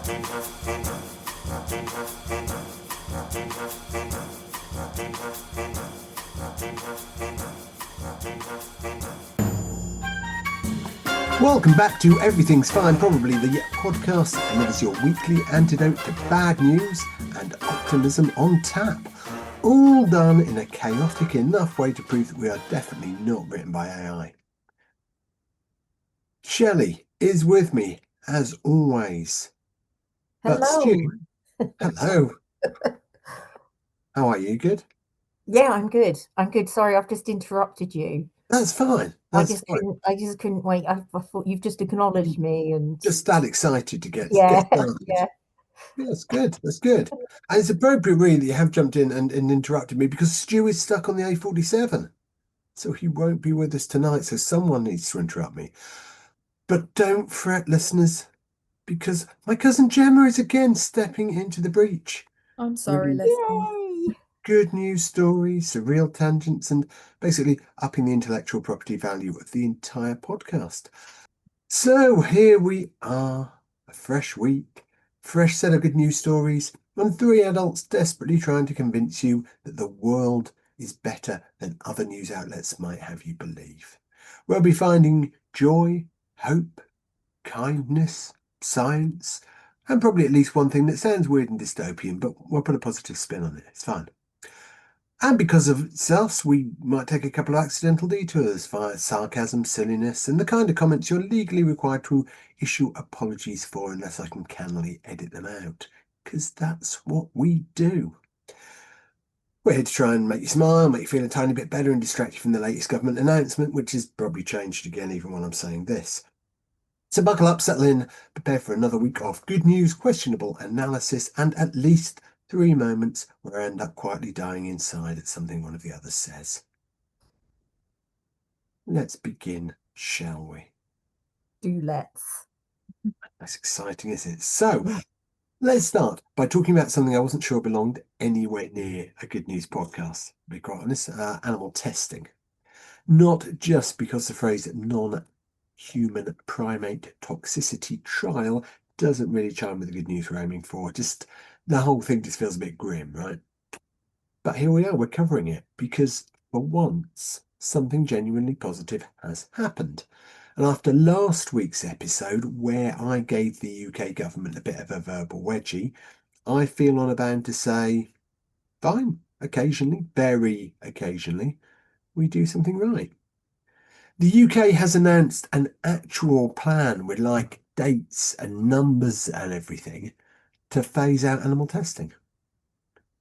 Welcome back to Everything's Fine, probably the podcast that delivers your weekly antidote to bad news and optimism on tap. All done in a chaotic enough way to prove that we are definitely not written by AI. Shelley is with me, as always. But Hello. Stu, hello. How are you? Good? Yeah, I'm good. I'm good. Sorry, I've just interrupted you. That's fine. I That's just fine. couldn't. I just couldn't wait. I thought you've just acknowledged me, and Just that excited to get yeah, started. yeah. Yeah, that's good. That's good. And it's appropriate, really, that you have jumped in and interrupted me because Stu is stuck on the A47. So he won't be with us tonight. So someone needs to interrupt me. But don't fret, listeners, because my cousin Gemma is again stepping into the breach. I'm We're sorry, doing listeners. Yay! good news stories, surreal tangents, and basically upping the intellectual property value of the entire podcast. So here we are, a fresh week, fresh set of good news stories, and three adults desperately trying to convince you that the world is better than other news outlets might have you believe. We'll be finding joy, hope, kindness, science, and probably at least one thing that sounds weird and dystopian, but we'll put a positive spin on it. It's fine. And because of us, we might take a couple of accidental detours via sarcasm, silliness, and the kind of comments you're legally required to issue apologies for unless I can cannily edit them out. Because that's what we do. We're here to try and make you smile, make you feel a tiny bit better, and distract you from the latest government announcement, which has probably changed again even while I'm saying this. So buckle up, settle in, prepare for another week of good news, questionable analysis, and at least 3 moments where I end up quietly dying inside at something one of the others says. Let's begin, shall we? let's. That's exciting, isn't it? So, let's start by talking about something I wasn't sure belonged anywhere near a good news podcast, to be quite honest, animal testing. Not just because the phrase non-human primate toxicity trial doesn't really chime with the good news we're aiming for, just the whole thing just feels a bit grim, right? But here we are, we're covering it because for once, something genuinely positive has happened. And after last week's episode, where I gave the UK government a bit of a verbal wedgie, I feel on a bound to say, fine, occasionally, very occasionally, we do something right. The UK has announced an actual plan with like dates and numbers and everything to phase out animal testing.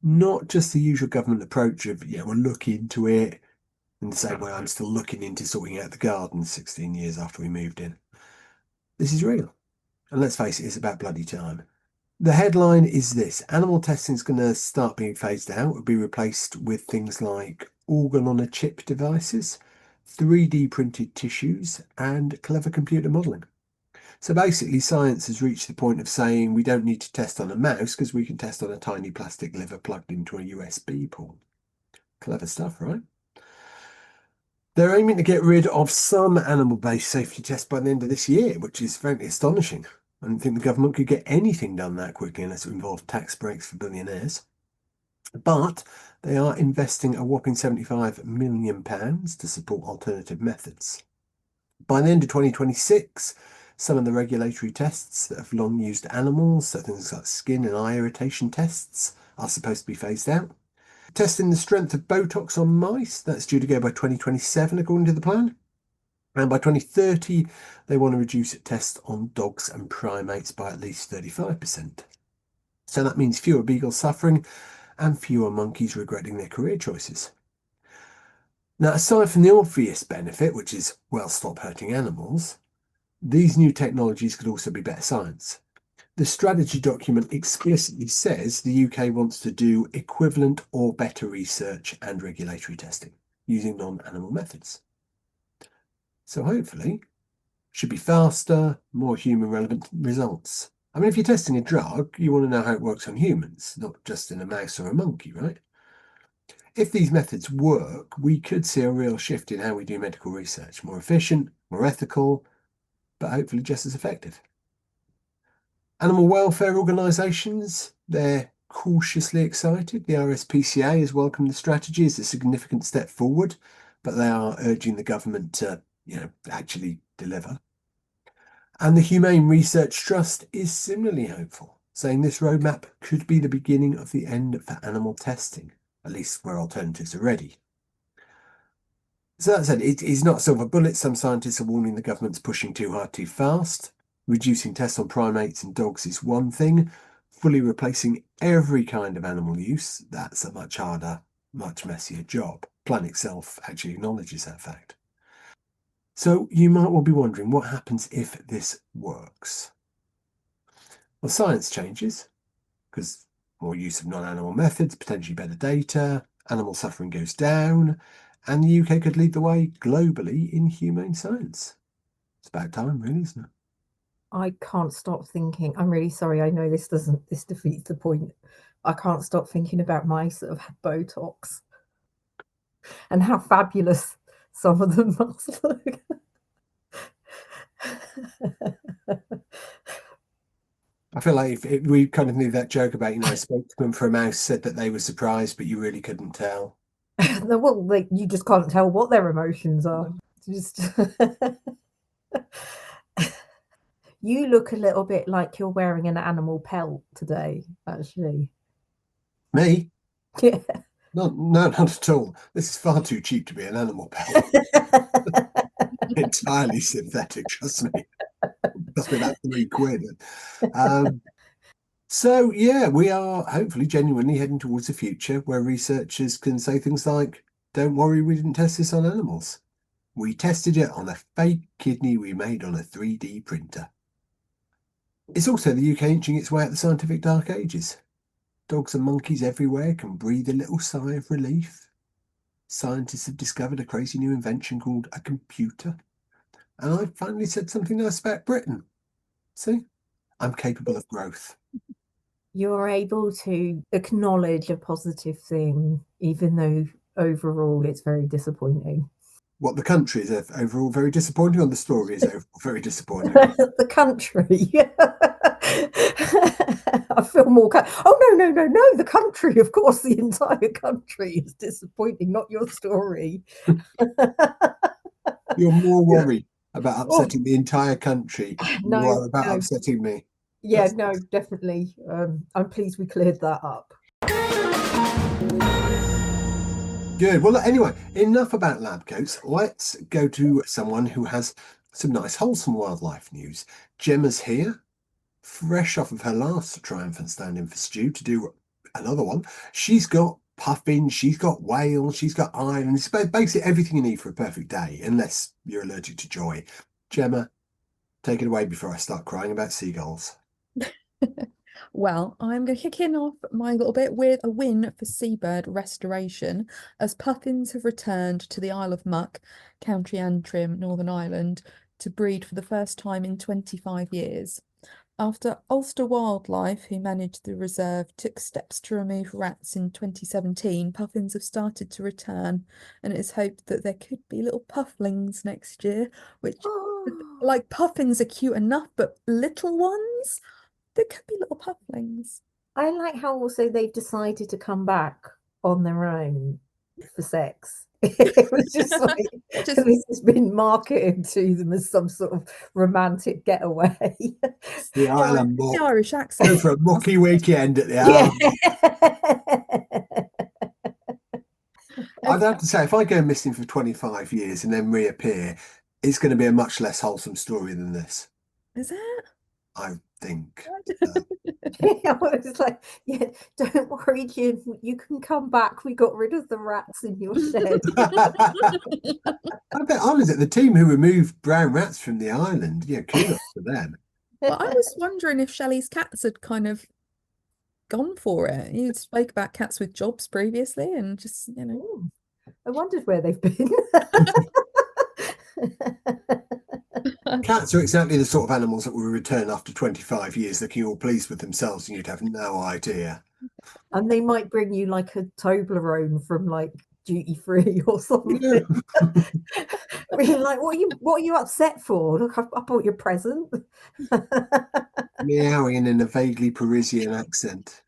Not just the usual government approach of, yeah, we'll look into it in the same way I'm still looking into sorting out the garden 16 years after we moved in. This is real. And let's face it, it's about bloody time. The headline is this: animal testing is going to start being phased out. It'll be replaced with things like organ-on-a-chip devices, 3D printed tissues, and clever computer modelling. So basically, science has reached the point of saying we don't need to test on a mouse because we can test on a tiny plastic liver plugged into a USB port. Clever stuff, right? They're aiming to get rid of some animal-based safety tests by the end of this year, which is frankly astonishing. I don't think the government could get anything done that quickly unless it involved tax breaks for billionaires. But they are investing a whopping £75 million to support alternative methods. By the end of 2026, some of the regulatory tests that have long used animals, so things like skin and eye irritation tests, are supposed to be phased out. Testing the strength of Botox on mice, that's due to go by 2027 according to the plan. And by 2030, they want to reduce tests on dogs and primates by at least 35%. So that means fewer beagles suffering and fewer monkeys regretting their career choices. Now, aside from the obvious benefit, which is, well, stop hurting animals, these new technologies could also be better science. The strategy document explicitly says the UK wants to do equivalent or better research and regulatory testing using non-animal methods. So hopefully, should be faster, more human relevant results. I mean, if you're testing a drug, you want to know how it works on humans, not just in a mouse or a monkey, right? If these methods work, we could see a real shift in how we do medical research. More efficient, more ethical, but hopefully just as effective. Animal welfare organisations, they're cautiously excited. The RSPCA has welcomed the strategy as a significant step forward, but they are urging the government to, actually deliver. And the Humane Research Trust is similarly hopeful, saying this roadmap could be the beginning of the end for animal testing, at least where alternatives are ready. So that said, it is not a silver bullet. Some scientists are warning the government's pushing too hard, too fast. Reducing tests on primates and dogs is one thing. Fully replacing every kind of animal use, that's a much harder, much messier job. Plan itself actually acknowledges that fact. So you might well be wondering what happens if this works. Well, science changes because more use of non-animal methods, potentially better data, animal suffering goes down, and the UK could lead the way globally in humane science. It's about time, really, isn't it? I can't stop thinking. I'm really sorry. I know this defeats the point. I can't stop thinking about mice that have had Botox and how fabulous some of them must look. I feel like if we kind of knew that joke about, a spokesman for a mouse said that they were surprised, but you really couldn't tell. Well, like you just can't tell what their emotions are. Just you look a little bit like you're wearing an animal pelt today, actually. Me? Yeah. No, not at all. This is far too cheap to be an animal pelt. Entirely synthetic, trust me. Cost me about £3. So yeah, we are hopefully genuinely heading towards a future where researchers can say things like, "Don't worry, we didn't test this on animals. We tested it on a fake kidney we made on a 3D printer." It's also the UK inching its way out the scientific dark ages. Dogs and monkeys everywhere can breathe a little sigh of relief. Scientists have discovered a crazy new invention called a computer. And I finally said something nice about Britain. See, I'm capable of growth. You're able to acknowledge a positive thing, even though overall it's very disappointing. What the country is overall very disappointing, or the story is overall very disappointing. The country. I feel more. Oh no! The country, of course, the entire country is disappointing, not your story. You're more worried about Oh, upsetting the entire country than you no, are about no. upsetting me. Yeah, no, definitely. I'm pleased we cleared that up. Good. Well, anyway, enough about lab coats. Let's go to someone who has some nice, wholesome wildlife news. Gemma's here, fresh off of her last triumphant stand in for Stu to do another one. She's got puffins, she's got whales, she's got islands, basically everything you need for a perfect day, unless you're allergic to joy. Gemma, take it away before I start crying about seagulls. Well, I'm going to kick in off my little bit with a win for seabird restoration, as puffins have returned to the Isle of Muck, County Antrim, Northern Ireland, to breed for the first time in 25 years. After Ulster Wildlife, who managed the reserve, took steps to remove rats in 2017, puffins have started to return, and it is hoped that there could be little pufflings next year, which, like, puffins are cute enough, but little ones? There could be little pufflings. I like how also they've decided to come back on their own for sex. It was just like this has been marketed to them as some sort of romantic getaway. The Isle of The Muck. Irish Go accent. for a mucky weekend at the Isle. I'd have to say, if I go missing for 25 years and then reappear, it's going to be a much less wholesome story than this. Is it? I think. It's like, yeah, don't worry, Jim. You can come back. We got rid of the rats in your shed. I bet honestly, the team who removed brown rats from the island, kudos to them. Well, I was wondering if Shelley's cats had kind of gone for it. You spoke about cats with jobs previously, and just, I wondered where they've been. Cats are exactly the sort of animals that will return after 25 years looking all pleased with themselves, and you'd have no idea. And they might bring you like a Toblerone from like duty free or something. Yeah. We're like, what are you upset for? Look, I bought your present. meowing in a vaguely Parisian accent.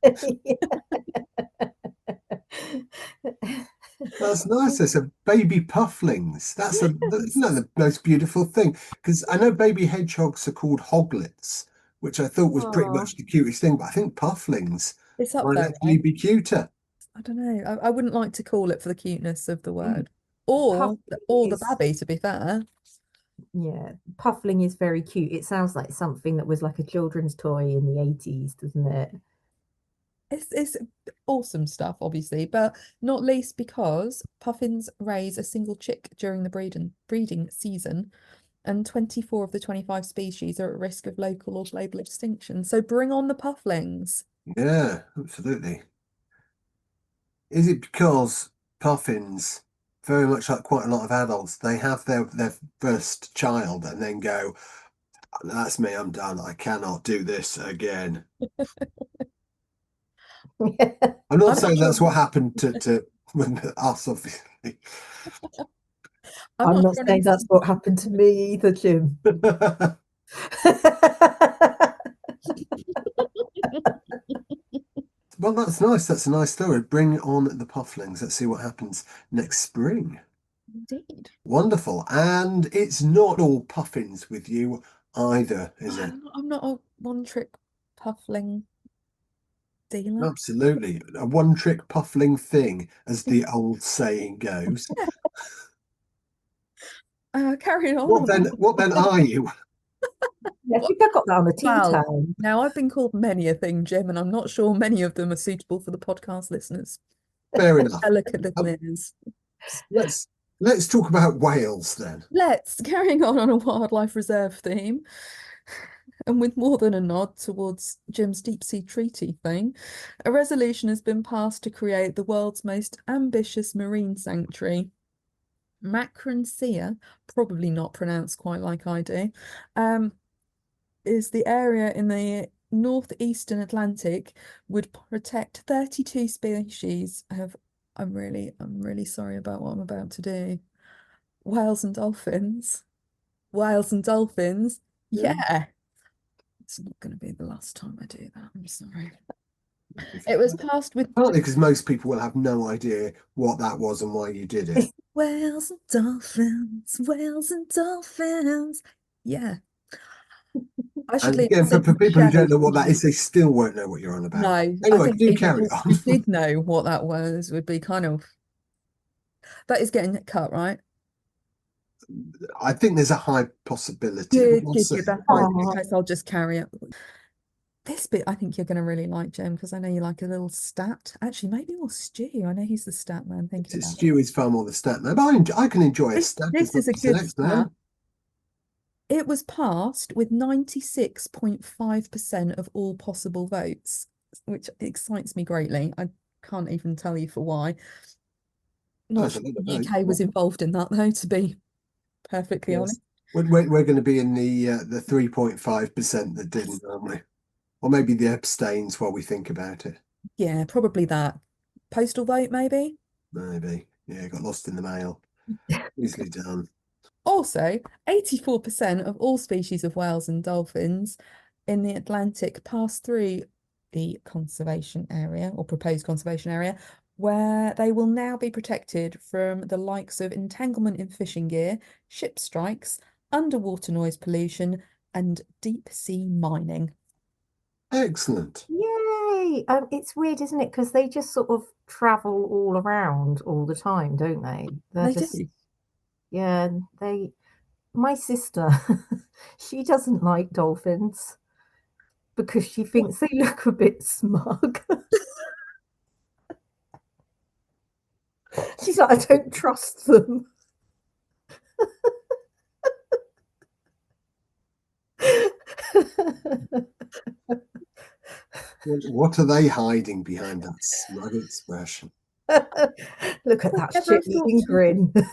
That's nice. There's a baby pufflings. Isn't that the most beautiful thing? Because I know baby hedgehogs are called hoglets, which I thought was pretty Oh, much the cutest thing, but I think pufflings It's up might there, actually right? be cuter. I don't know. I wouldn't like to call it for the cuteness of the Mm. word. puffling Or the is babby, to be fair. yeah, puffling is very cute. It sounds like something that was like a children's toy in the 80s, doesn't it? It's awesome stuff, obviously, but not least because puffins raise a single chick during the breeding season, and 24 of the 25 species are at risk of local or global extinction. So bring on the pufflings. Yeah, absolutely. Is it because puffins, very much like quite a lot of adults, they have their first child and then go, that's me, I'm done. I cannot do this again. I'm not I'm not saying sure. that's what happened to with us, obviously. I'm I'm not not sure saying that's what happened to me either, Jim. Well, that's nice. That's a nice story. Bring on the pufflings. Let's see what happens next spring. Indeed. Wonderful. And it's not all puffins with you either, is it? I'm not a one-trick puffling dealer. Absolutely. A one-trick puffling thing, as the old saying goes. Carrying on What then are you? Yeah, I think I got that on a tea Well, time. now I've been called many a thing, Jim, and I'm not sure many of them are suitable for the podcast listeners. Fair enough. Delicate little Um, ears. let's let's talk about whales then. Let's carrying on a wildlife reserve theme, and with more than a nod towards Jim's deep sea treaty thing, a resolution has been passed to create the world's most ambitious marine sanctuary. Macroncia, probably not pronounced quite like I do, is the area in the northeastern Atlantic, would protect 32 species of, I'm really sorry about what I'm about to do. Whales and dolphins. Whales and dolphins. Yeah. Yeah. It's not going to be the last time I do that. I'm sorry. It was passed with Partly because most people will have no idea what that was and why you did it. whales and dolphins, whales and dolphins. Yeah. I should And leave again, this in for people who Shelley. don't know what that is, they still won't know what you're on about. No, I Anyway, think do even carry people who on. did know what that was would be kind of, that is getting cut, right? I think there's a high possibility, but Good, we'll good, see. good. That's fine. In Oh, case I'll just carry it. This bit I think you're going to really like, Jem, because I know you like a little stat. Actually, maybe more Stu. I know he's the stat man thinking about it. Stu is far more the stat man, but I can enjoy a stat as This much is a as the good next stat. man. It was passed with 96.5% of all possible votes, which excites me greatly. I can't even tell you for why. Not That's a sure lot of the votes. UK was involved in that, though, to be perfectly Yes. honest. We're going to be in the 3.5% that didn't, aren't we? Or maybe the abstains while we think about it. Yeah, probably that. Postal vote, maybe? Maybe. Yeah, got lost in the mail. Easily done. Also, 84% of all species of whales and dolphins in the Atlantic pass through the conservation area or proposed conservation area, where they will now be protected from the likes of entanglement in fishing gear, ship strikes, underwater noise pollution, and deep sea mining. Excellent. yay! It's weird, isn't it? Because they just sort of travel all around all the time, don't they? They're They just, do. yeah, they. My sister, she doesn't like dolphins because she thinks they look a bit smug. She's like, I don't trust them. What are they hiding behind that smug expression? Look at I that never thought shit-eating to, grin. I'd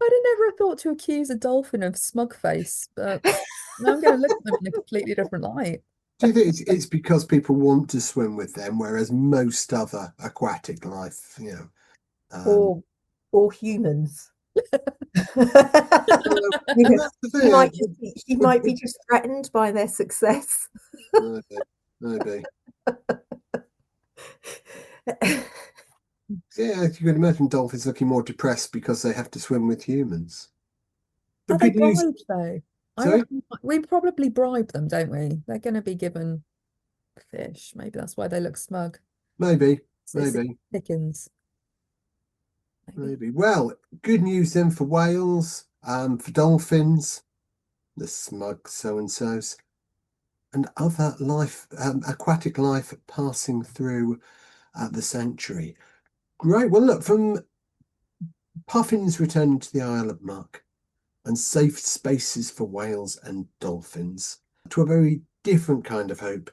have never thought to accuse a dolphin of smug face, but now I'm going to look at them in a completely different light. Do you think it's because people want to swim with them, whereas most other aquatic life, or or humans. And that's the thing. She might be just threatened by their success. Maybe. Yeah, you can imagine dolphins looking more depressed because they have to swim with humans. Are But they good news. bribed though? I Sorry? reckon we probably bribe them, don't we? They're going to be given fish. Maybe that's why they look smug. Maybe. It's Maybe. chickens. Maybe. Well, good news then for whales, for dolphins, the smug so-and-sos, and other life, aquatic life passing through the sanctuary. Great. Well, look, from puffins returning to the Isle of Muck and safe spaces for whales and dolphins to a very different kind of hope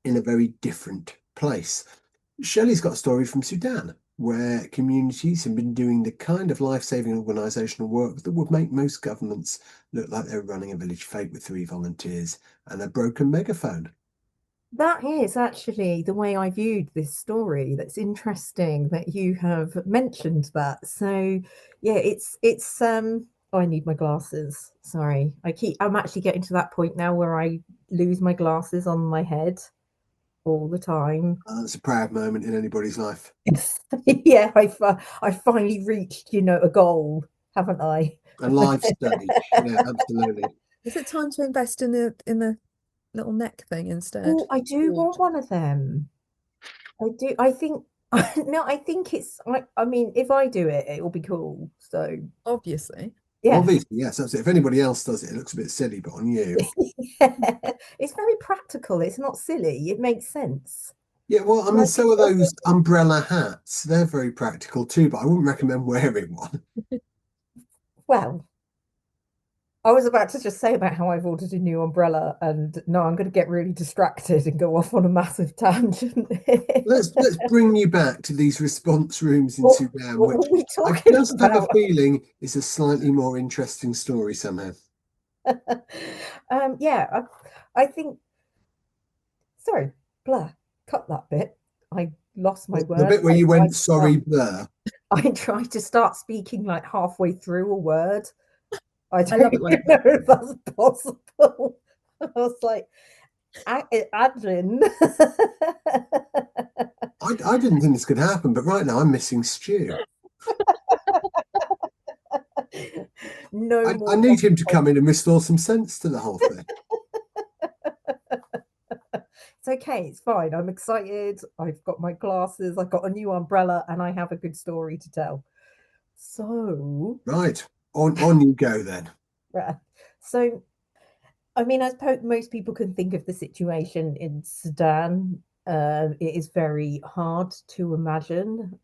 in a very different place. Shelley's got a story from Sudan where communities have been doing the kind of life-saving organisational work that would make most governments look like they're running a village fete with 3 volunteers and a broken megaphone. That is actually the way I viewed this story. That's interesting that you have mentioned that. So yeah, oh, I need my glasses. Sorry. I'm actually getting to that point now where I lose my glasses on my head all the time. It's a proud moment in anybody's life. Yeah, I finally reached, a goal, haven't I? A life stage. Yeah, absolutely. Is it time to invest in the little neck thing instead? Oh, I do want one of them. I do. I think no, I think I mean, if I do it, it will be cool. So Obviously. yeah. Obviously, yes, that's it. If anybody else does it, it looks a bit silly, but on you. It's very practical. It's not silly. It makes sense. Yeah, well, I mean, so are those umbrella hats. They're very practical too, but I wouldn't recommend wearing one. Well, I was about to just say about how I've ordered a new umbrella, and no, I'm going to get really distracted and go off on a massive tangent. Let's bring you back to these response rooms in Sudan, What which were we I talking just have a about? feeling is a slightly more interesting story somehow. Yeah, I think. Sorry, blur. Cut that bit. I lost my The word. bit where you went, sorry, blur. I tried to start speaking like halfway through a word. I don't love it when know if that's possible. I was like, Adrian. I didn't think this could happen, but right now I'm missing Stu. No I more. need him to come in and restore some sense to the whole thing. It's okay. It's fine. I'm excited. I've got my glasses. I've got a new umbrella, and I have a good story to tell. So, Right, on you go then. yeah. So, I mean, as most people can think of the situation in Sudan, it is very hard to imagine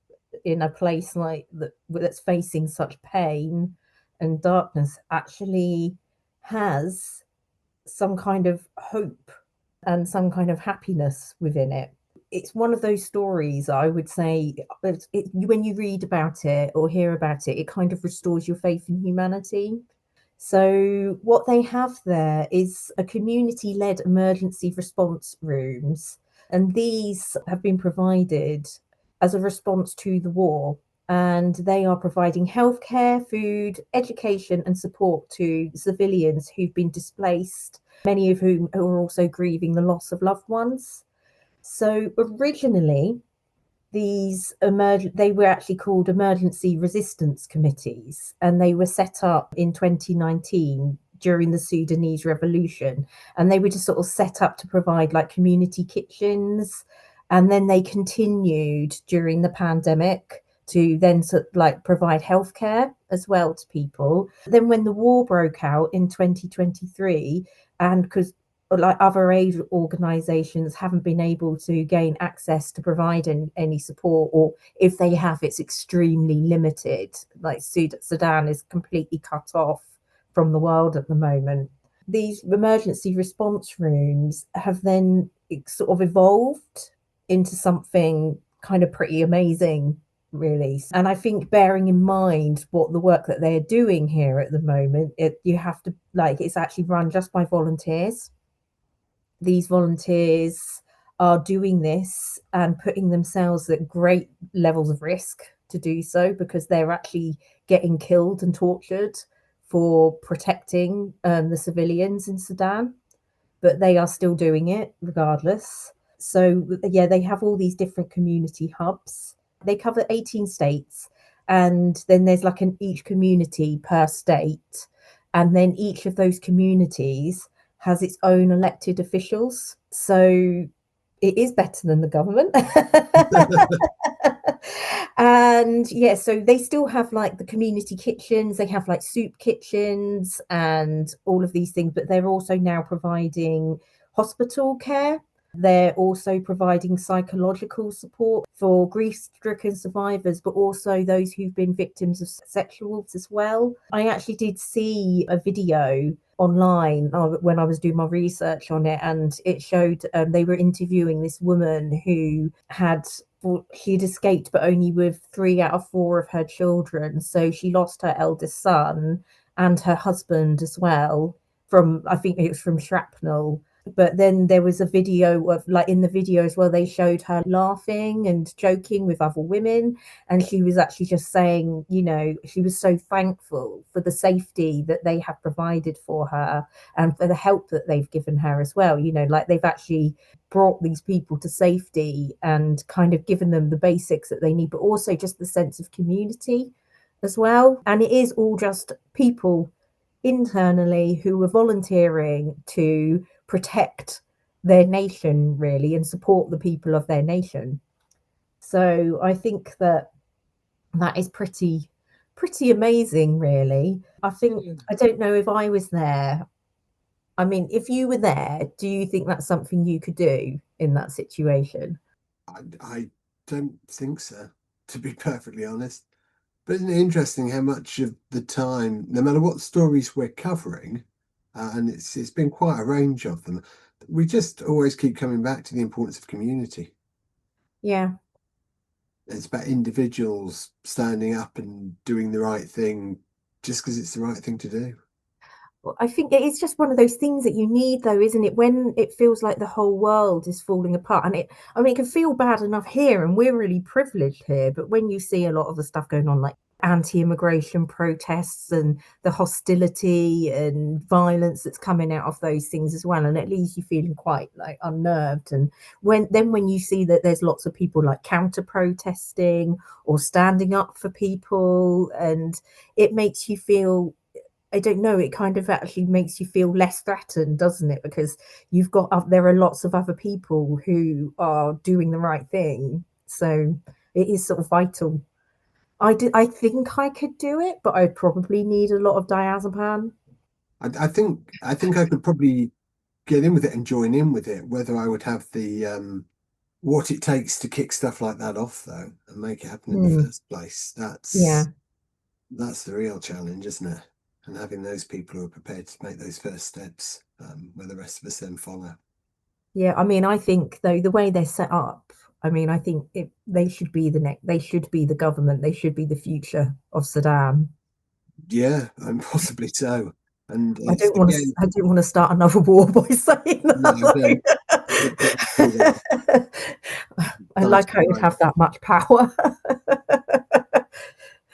in a place like that that's facing such pain and darkness actually has some kind of hope and some kind of happiness within it. It's one of those stories I would say when you read about it or hear about it, it kind of restores your faith in humanity. So, what they have there is a community led emergency response rooms, and these have been provided as a response to the war. And they are providing healthcare, food, education, and support to civilians who've been displaced, many of whom are also grieving the loss of loved ones. So, originally, they were actually called emergency resistance committees, and they were set up in 2019 during the Sudanese revolution, and they were just sort of set up to provide like community kitchens, and then they continued during the pandemic to then sort of like provide healthcare as well to people. Then when the war broke out in 2023, and because like other aid organizations haven't been able to gain access to provide any support, or if they have, it's extremely limited. Like Sudan is completely cut off from the world at the moment. These emergency response rooms have then sort of evolved into something kind of pretty amazing, really. And I think bearing in mind what the work that they're doing here at the moment, you have to like it's actually run just by volunteers. These volunteers are doing this and putting themselves at great levels of risk to do so because they're actually getting killed and tortured for protecting the civilians in Sudan, but they are still doing it regardless. So, yeah, they have all these different community hubs. They cover 18 states, and then there's like each community per state. And then each of those communities has its own elected officials. So it is better than the government. And yeah, so they still have like the community kitchens, they have like soup kitchens and all of these things, but they're also now providing hospital care. They're also providing psychological support for grief-stricken survivors, but also those who've been victims of sexual as well. I actually did see a video online when I was doing my research on it, and it showed they were interviewing this woman who she'd escaped, but only with 3 out of 4 of her children. So she lost her eldest son and her husband as well from, I think it was from shrapnel. But then there was a video of, like, in the video as well, they showed her laughing and joking with other women. And she was actually just saying, you know, she was so thankful for the safety that they have provided for her and for the help that they've given her as well. You know, like they've actually brought these people to safety and kind of given them the basics that they need, but also just the sense of community as well. And it is all just people internally who were volunteering to protect their nation, really, and support the people of their nation. So I think that is pretty amazing, really. I think, I don't know if I was there. I mean, if you were there, do you think that's something you could do in that situation? I don't think so, to be perfectly honest. But isn't it interesting how much of the time, no matter what stories we're covering, and it's been quite a range of them, we just always keep coming back to the importance of community. Yeah. It's about individuals standing up and doing the right thing just because it's the right thing to do. I think it is just one of those things that you need, though, isn't it? When it feels like the whole world is falling apart, and I mean, it can feel bad enough here, and we're really privileged here. But when you see a lot of the stuff going on, like anti-immigration protests and the hostility and violence that's coming out of those things as well, and it leaves you feeling quite like unnerved. And when you see that there's lots of people like counter protesting or standing up for people, and it makes you feel, I don't know, it kind of actually makes you feel less threatened, doesn't it? Because you've got, there are lots of other people who are doing the right thing. So it is sort of vital. I think I could do it, but I'd probably need a lot of diazepam. I think I could probably get in with it and join in with it. Whether I would have the what it takes to kick stuff like that off, though, and make it happen in the first place, Yeah. that's the real challenge, isn't it? And having those people who are prepared to make those first steps, where the rest of us then follow. Yeah, I mean, I think though the way they're set up, I mean, I think they should be they should be the government, they should be the future of Sudan. Yeah, and possibly so. And I it's don't want to. again, I don't want to start another war by saying no, that. don't do that. I Time like to how you'd go. have that much power.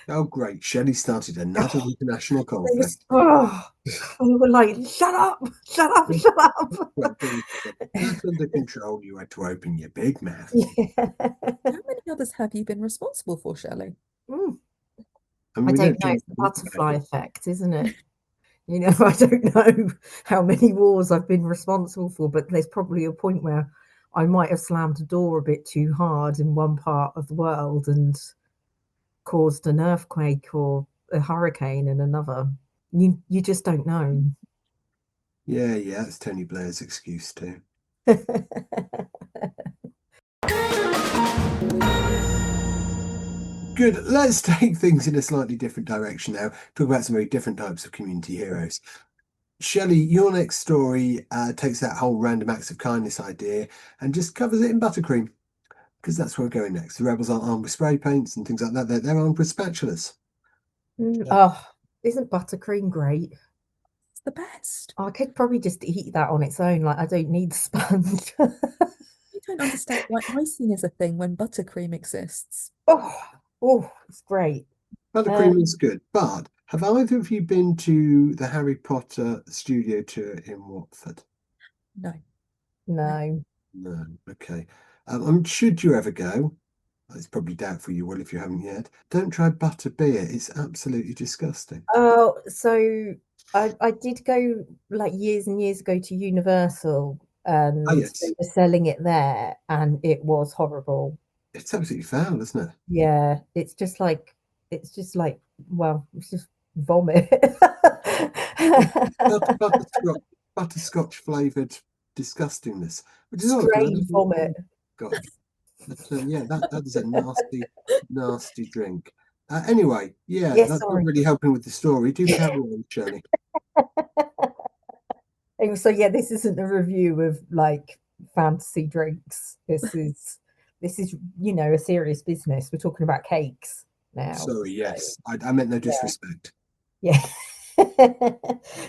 Oh, great. Shelley started another international They conflict. they were like, shut up, shut up, shut up. Well, that's under control. You had to open your big mouth. Yeah. How many others have you been responsible for, Shelley? I mean, I we don't know. generally It's the talk about butterfly it. effect, isn't it? You know, I don't know how many wars I've been responsible for, but there's probably a point where I might have slammed a door a bit too hard in one part of the world and caused an earthquake or a hurricane in another. You just don't know. Yeah, that's Tony Blair's excuse too. Good. Let's take things in a slightly different direction now. Talk about some very different types of community heroes. Shelley, your next story takes that whole random acts of kindness idea and just covers it in buttercream, because that's where we're going next. The rebels aren't armed with spray paints and things like that. They're armed with spatulas. Oh, isn't buttercream great? It's the best. I could probably just eat that on its own. Like, I don't need the sponge. You don't understand why icing is a thing when buttercream exists. Oh, it's great. Buttercream is good, but Have either of you been to the Harry Potter studio tour in Watford? No. No. No. Okay. Should you ever go, it's probably doubtful you will if you haven't yet. Don't try butter beer. It's absolutely disgusting. Oh, so I did go like years and years ago to Universal, Oh, and they yes. were selling it there, and it was horrible. It's absolutely foul, isn't it? Yeah, it's just like well, it's just vomit. Butterscotch flavored disgustingness, which is odd because I Strange don't vomit. like Scotch. But yeah, that is a nasty, nasty drink. Anyway, yeah, Yes, that's not sorry. really helping with the story. Do carry on, Shelley. So yeah, this isn't a review of like fantasy drinks. This is a serious business. We're talking about cakes now. Sorry, So yes, I meant no yeah. disrespect. Yeah.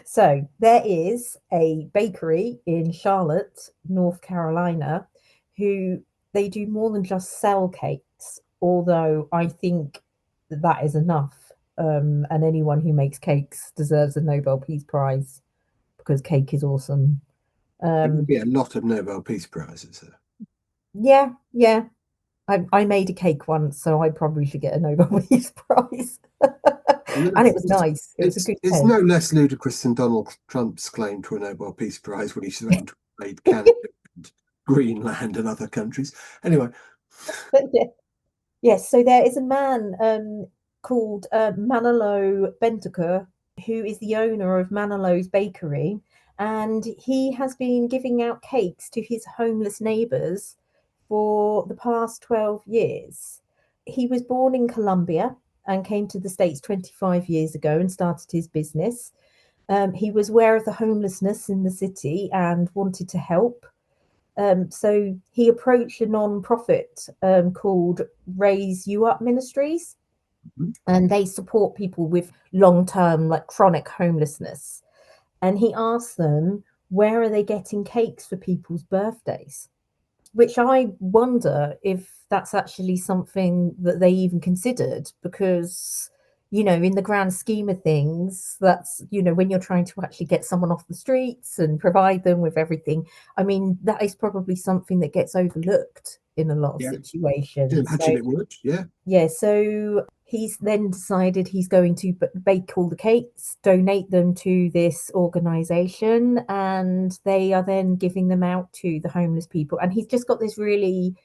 So there is a bakery in Charlotte, North Carolina, who they do more than just sell cakes, although I think that is enough. And anyone who makes cakes deserves a Nobel Peace Prize because cake is awesome. There would Um, be a lot of Nobel Peace Prizes there. yeah, yeah. I made a cake once, so I probably should get a Nobel Peace Prize. And And it was nice. It was a it's good it's cake. no less ludicrous than Donald Trump's claim to a Nobel Peace Prize when he threatened to invade Canada and Greenland and other countries. Anyway, But yeah. Yes, so there is a man called Manolo Bentaker, who is the owner of Manolo's Bakery, and he has been giving out cakes to his homeless neighbors for the past 12 years. He was born in Colombia and came to the States 25 years ago and started his business. He was aware of the homelessness in the city and wanted to help. So he approached a non-profit called Raise You Up Ministries, and they support people with long-term, like chronic homelessness. And he asked them, where are they getting cakes for people's birthdays? Which I wonder if that's actually something that they even considered, because in the grand scheme of things, that's when you're trying to actually get someone off the streets and provide them with everything. I mean, that is probably something that gets overlooked in a lot of yeah, I situations. So imagine it would. Yeah. yeah, so he's then decided he's going to bake all the cakes, donate them to this organization, and they are then giving them out to the homeless people. And he's just got this really,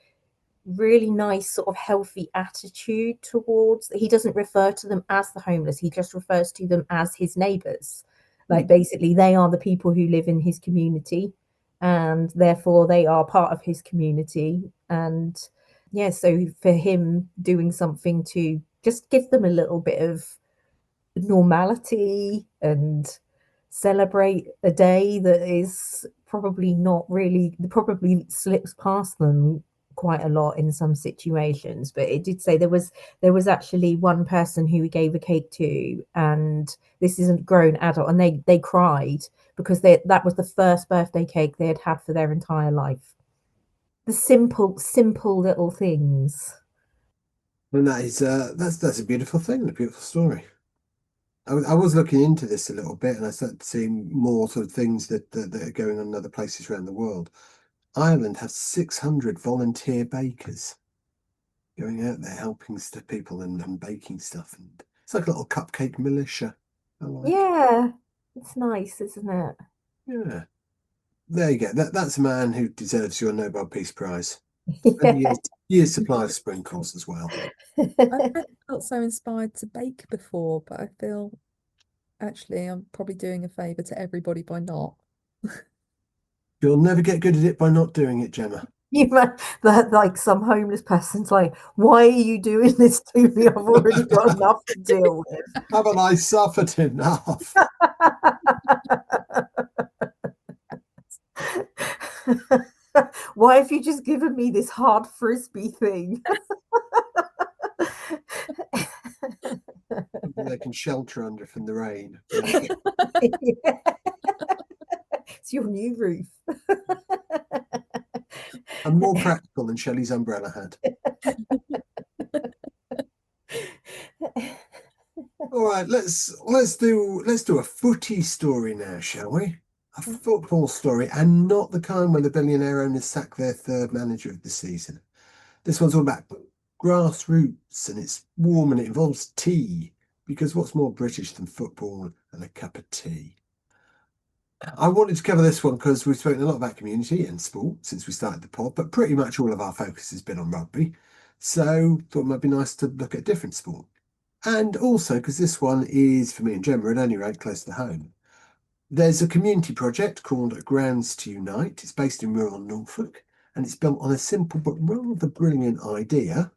really nice sort of healthy attitude towards. He doesn't refer to them as the homeless, he just refers to them as his neighbors. Like basically, they are the people who live in his community, and therefore they are part of his community. And yeah, so for him doing something to just give them a little bit of normality and celebrate a day that is probably not really, probably slips past them quite a lot in some situations. But it did say there was actually one person who he gave a cake to, and this is a grown adult, and they cried because that was the first birthday cake they had had for their entire life. The simple little things. And that is that's a beautiful thing, a beautiful story. I was looking into this a little bit, and I started seeing more sort of things that are going on in other places around the world. Ireland has 600 volunteer bakers going out there helping people and baking stuff, and it's like a little cupcake militia. I like. Yeah, it's nice, isn't it? Yeah, there you go. That's a man who deserves your Nobel Peace Prize. And Yeah. years supply of sprinkles as well. I've never felt so inspired to bake before, but I feel actually I'm probably doing a favour to everybody by not. You'll never get good at it by not doing it, Gemma. That like some homeless person's like, why are you doing this to me? I've already got enough to deal with. Haven't I suffered enough? Why have you just given me this hard frisbee thing? Something they can shelter under from the rain. It's your new roof. And more practical than Shelley's umbrella had. All right, let's do a footy story now, shall we? A football story, and not the kind where the billionaire owners sack their third manager of the season. This one's all about grassroots, and it's warm and it involves tea, because what's more British than football and a cup of tea? I wanted to cover this one because we've spoken a lot about community and sport since we started the pod, but pretty much all of our focus has been on rugby. So thought it might be nice to look at a different sport. And also because this one is, for me and Gemma, at any rate, close to home. There's a community project called Grounds to Unite. It's based in rural Norfolk, and it's built on a simple but rather brilliant idea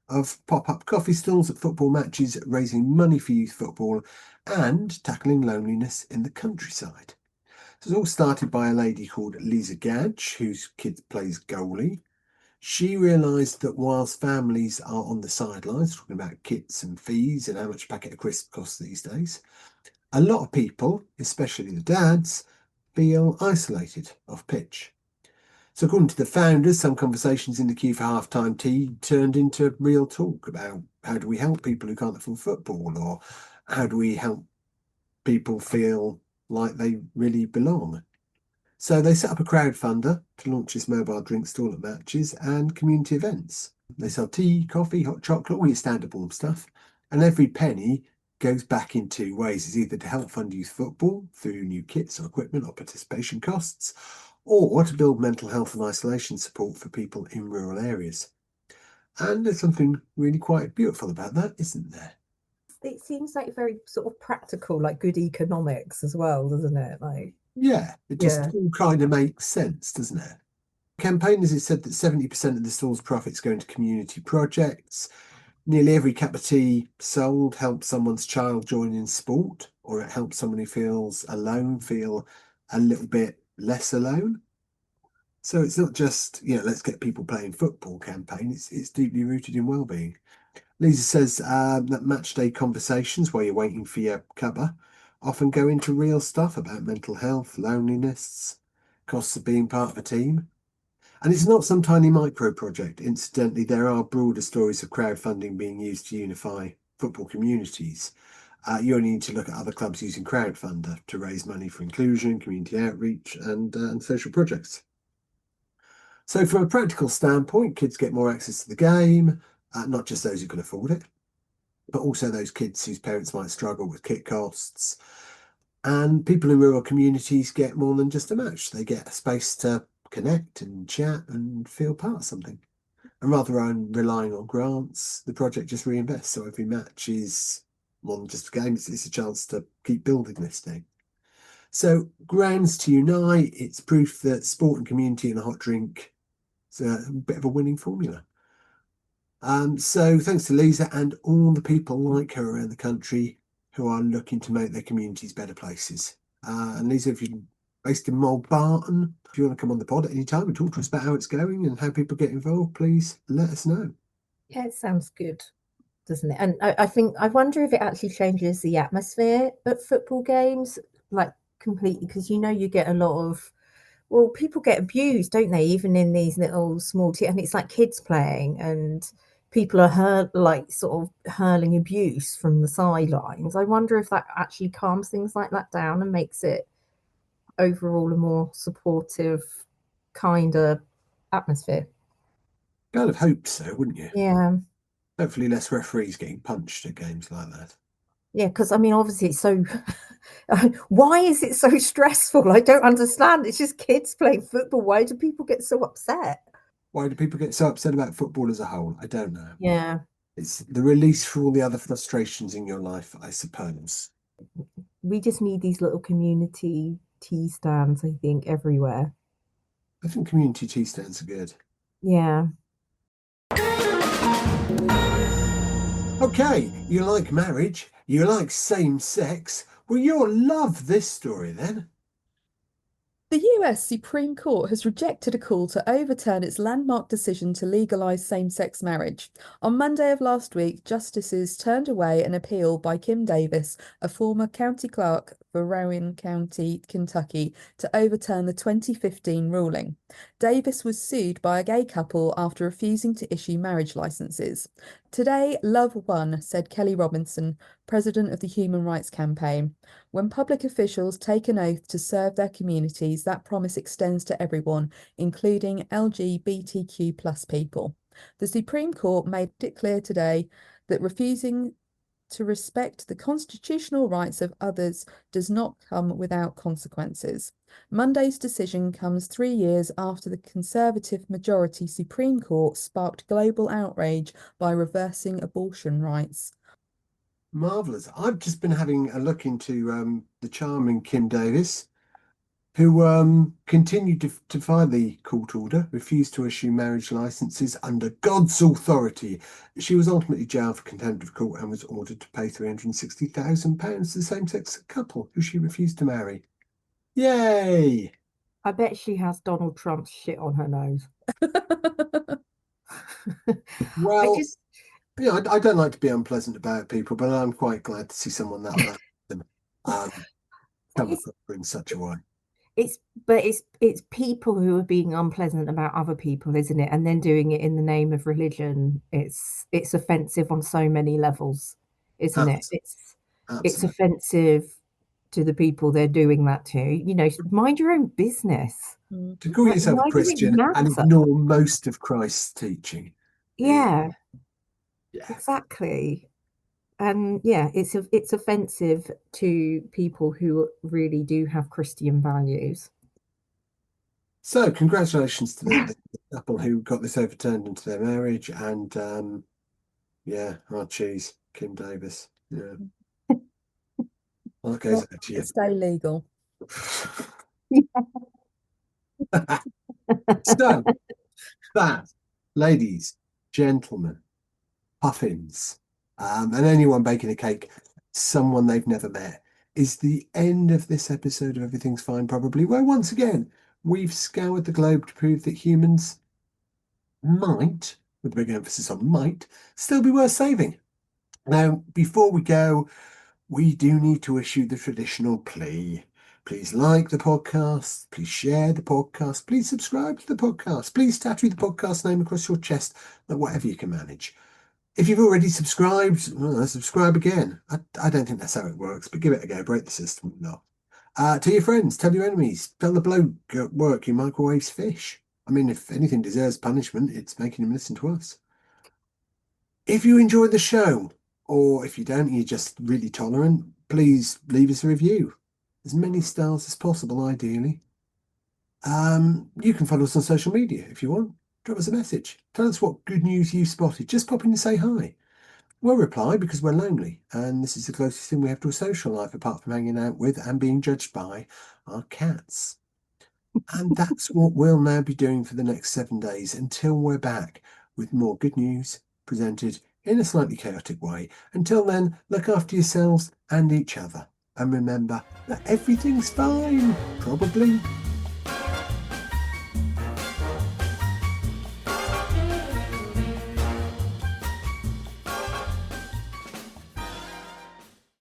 of pop-up coffee stalls at football matches, raising money for youth football and tackling loneliness in the countryside. So it's all started by a lady called Lisa Gadge, whose kid plays goalie. She realised that whilst families are on the sidelines talking about kits and fees and how much a packet of crisps costs these days, a lot of people, especially the dads, feel isolated off pitch. So according to the founders, some conversations in the queue for halftime tea turned into real talk about how do we help people who can't afford football, or how do we help people feel like they really belong. So they set up a crowdfunder to launch this mobile drink stall at matches and community events. They sell tea, coffee, hot chocolate, all your standard warm stuff. And every penny goes back in two ways. It's either to help fund youth football through new kits or equipment or participation costs, or to build mental health and isolation support for people in rural areas. And there's something really quite beautiful about that, isn't there? It seems like very sort of practical, like good economics as well, doesn't it? Like, Yeah, it just all kind of makes sense, doesn't it? Campaigners have said that 70% of the stall's profits go into community projects. Nearly every cup of tea sold helps someone's child join in sport, or it helps someone who feels alone feel a little bit less alone. So it's not just, let's get people playing football campaign. It's deeply rooted in well-being. Lisa says that match day conversations while you're waiting for your cuppa often go into real stuff about mental health, loneliness, costs of being part of a team. And it's not some tiny micro project. Incidentally, there are broader stories of crowdfunding being used to unify football communities. You only need to look at other clubs using crowdfunder to raise money for inclusion, community outreach, and social projects. So from a practical standpoint, kids get more access to the game, not just those who can afford it, but also those kids whose parents might struggle with kit costs. And people in rural communities get more than just a match. They get a space to connect and chat and feel part of something. And rather than relying on grants, the project just reinvests. So every match is more than just a game, it's a chance to keep building this thing. So Grounds to Unite, it's proof that sport and community and a hot drink is a bit of a winning formula. So thanks to Lisa and all the people like her around the country who are looking to make their communities better places. And Lisa, if you're based in Mulbarton, if you want to come on the pod at any time and talk to us about how it's going and how people get involved, please let us know. yeah, it sounds good, doesn't it? And I wonder if it actually changes the atmosphere at football games, like completely, because you get a lot of, well, people get abused, don't they? Even in these little small teams, and it's like kids playing, and people are sort of hurling abuse from the sidelines. I wonder if that actually calms things like that down and makes it overall a more supportive kind of atmosphere. Kind of hope so, wouldn't you? Yeah. Hopefully less referees getting punched at games like that. Yeah, because I mean, obviously, it's so. Why is it so stressful? I don't understand. It's just kids playing football. Why do people get so upset? Why do people get so upset about football as a whole? I don't know. Yeah, It's the release for all the other frustrations in your life, I suppose. we just need these little community tea stands, I think, everywhere. I think community tea stands are good. Yeah. Okay, you like marriage, you like same sex. Well, you'll love this story then. The US Supreme Court has rejected a call to overturn its landmark decision to legalise same-sex marriage. On Monday of last week, justices turned away an appeal by Kim Davis, a former county clerk for Rowan County, Kentucky, to overturn the 2015 ruling. Davis was sued by a gay couple after refusing to issue marriage licenses. Today, love won, said Kelly Robinson, president of the Human Rights Campaign. When public officials take an oath to serve their communities, that promise extends to everyone, including LGBTQ plus people. The Supreme Court made it clear today that refusing to respect the constitutional rights of others does not come without consequences. Monday's decision comes 3 years after the Conservative majority Supreme Court sparked global outrage by reversing abortion rights. Marvellous. I've just been having a look into the charming Kim Davis, who continued to defy the court order, refused to issue marriage licenses under God's authority. She was ultimately jailed for contempt of court and was ordered to pay £360,000 to the same-sex couple who she refused to marry. Yay! I bet she has Donald Trump's shit on her nose. Well, yeah, I don't like to be unpleasant about people, but I'm quite glad to see someone that like them come across in such a way. It's people who are being unpleasant about other people, isn't it? And then doing it in the name of religion. It's offensive on so many levels, isn't it? It's Absolutely. offensive to the people they're doing that to. You know, mind your own business. To call yourself Why a does it Christian and matter? ignore most of Christ's teaching. Yeah, Yeah. exactly. And yeah, it's offensive to people who really do have Christian values. So congratulations to the couple who got this overturned into their marriage, and yeah, our cheese, Kim Davis. Yeah. Well, that goes out to you. Stay legal. So that, ladies, gentlemen, puffins, and anyone baking a cake, someone they've never met, is the end of this episode of Everything's Fine, probably, where once again we've scoured the globe to prove that humans might, with a big emphasis on might, still be worth saving. Now, before we go, we do need to issue the traditional plea. Please like the podcast. Please share the podcast. Please subscribe to the podcast. Please tattoo the podcast name across your chest, whatever you can manage. If you've already subscribed, well, subscribe again. I don't think that's how it works, but give it a go. Break the system. No. Tell your friends. Tell your enemies. Tell the bloke at work who microwaves fish. I mean, if anything deserves punishment, it's making him listen to us. If you enjoy the show, or if you don't, you're just really tolerant, please leave us a review. As many stars as possible, ideally. You can follow us on social media if you want. Drop us a message. Tell us what good news you spotted. Just pop in and say hi. We'll reply because we're lonely, and this is the closest thing we have to a social life apart from hanging out with and being judged by our cats. And that's what we'll now be doing for the next 7 days until we're back with more good news presented in a slightly chaotic way. Until then, look after yourselves and each other. And remember that everything's fine, probably.